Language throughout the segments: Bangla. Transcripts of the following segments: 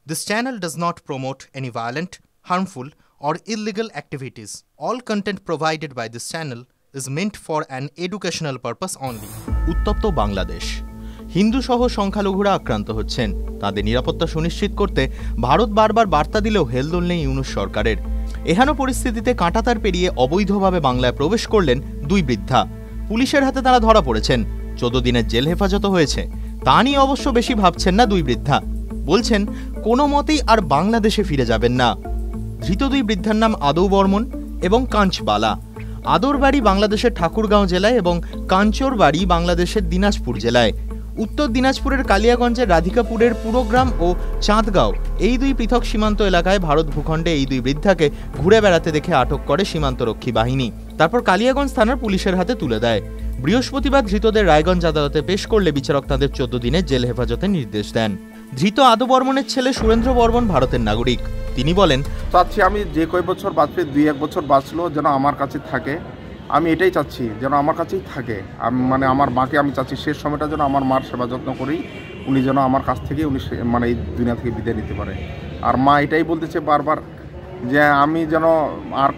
This channel does not promote any violent, harmful, or illegal activities. All content provided by this channel is meant for an educational purpose only. উত্তপ্ত বাংলাদেশ। হিন্দু সহ সংখ্যালঘুরা আক্রান্ত হচ্ছেন। তাদের নিরাপত্তা সুনিশ্চিত করতে ভারত বারবার বার্তা দিলেও হেলদোল নেই ইউনূস সরকারের। এহেন পরিস্থিতিতে কাঁটাতার পেরিয়ে অবৈধভাবে বাংলায় প্রবেশ করলেন দুই বৃদ্ধা। পুলিশের হাতে তারা ধরা পড়েছেন। 14 দিনের জেল হেফাজত হয়েছে। তা নিয়ে অবশ্য বেশি ভাবছেন না দুই বৃদ্ধা। বলছেন কোনো মতেই আর বাংলাদেশে ফিরে যাবেন না। ধৃত দুই বৃদ্ধার নাম আদৌ বর্মন এবং কাঞ্চ বালা। আদর বাড়ি বাংলাদেশের ঠাকুরগাঁও জেলায় এবং কাঞ্চর বাড়ি বাংলাদেশের দিনাজপুর জেলায়। উত্তর দিনাজপুরের কালিয়াগঞ্জের রাধিকাপুরের পুরোগ্রাম ও চাঁদগাঁও এই দুই পৃথক সীমান্ত এলাকায় ভারত ভূখণ্ডে এই দুই বৃদ্ধাকে ঘুরে বেড়াতে দেখে আটক করে সীমান্তরক্ষী বাহিনী। তারপর কালিয়াগঞ্জ থানার পুলিশের হাতে তুলে দেয়। বৃহস্পতিবার ধৃতদের রায়গঞ্জ আদালতে পেশ করলে বিচারক তাদের 14 দিনের জেল হেফাজতের নির্দেশ দেন। ধৃত আদৌ বর্মনের ছেলে সুরেন্দ্র বর্মন ভারতের নাগরিক। তিনি বলেন, চাচ্ছি আমি যে কয় বছর বাঁচবে 2-1 বছর বাঁচলো যেন আমার কাছে থাকে। আমি এটাই চাচ্ছি যেন আমার কাছেই থাকে। আমি আমার মাকে আমি চাচ্ছি শেষ সময়টা যেন আমার মার সেবা যত্ন করেই উনি যেন আমার কাছ থেকে উনি এই দুনিয়া থেকে বিদায় নিতে পারে। আর মা এটাই বলতেছে বারবার যে আমি যেন আর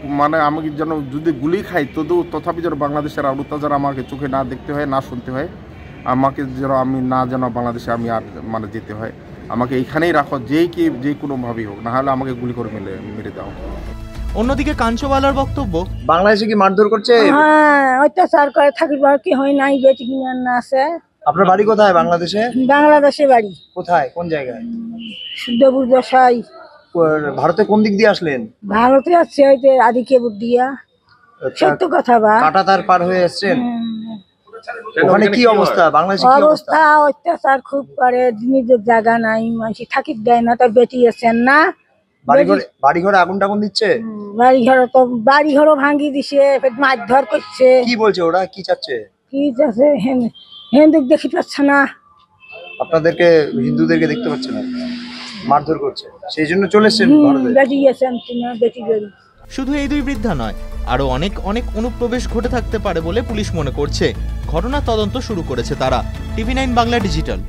আমি যেন যদি গুলি খাই তথাপি যেন বাংলাদেশের আর অত্যাচার আমাকে চোখে না দেখতে হয়, না শুনতে হয়। আমাকে যেন আমি না যেন বাংলাদেশে আমি আর যেতে হয়। আমাকে এইখানেই রাখো, যে কোনোভাবেই হোক, না হলে আমাকে গুলি করে মেরে দাও। অন্যদিকে কাঞ্চবালার বক্তব্য, বাংলাদেশে কি মারধর করছে? হ্যাঁ, অত্যাচার করে থাকিবার কি হয় নাই, বেটি কিনে না আছে। আপনার বাড়ি কোথায়? বাংলাদেশে? বাংলাদেশে বাড়ি। কোথায়, কোন জায়গায়? শুদ্ধপুর দশাই। ভারতে কোন দিক দিয়ে আসলেন? ভারতে আছে হইতে আদিকেবুর দিয়া। সত্য কথা বা কাঁটাতার পার হয়ে এসেছেন। ওখানে কি অবস্থা? বাংলাদেশে কি অবস্থা? অত্যাচার খুব করে, নিজের জায়গা নাই, মানুষ থাকি দেয় না। তার বেটি আছেন না, বাড়ি ঘরে আগুন টাগুন দিচ্ছে। বাড়ি ঘরও ভাঙ্গি দিছে, মারধর করছে। কি বলছে ওরা? কি চাচ্ছে? কি চাচ্ছে? হিন্দু দেখি পাচ্ছে না, আপনাদেরকে হিন্দুদেরকে দেখতে পাচ্ছে না, মারধর করছে, সেই জন্য চলে এসেছেন ভারতে। বেটি আছেন না, বেটি বেরি। শুধু এই দুই বৃদ্ধা নয়, আরো অনেক অনুপ্রবেশ ঘটে থাকতে পারে বলে পুলিশ মনে করছে। ঘটনার তদন্ত শুরু করেছে তারা। TV9 Bangla digital.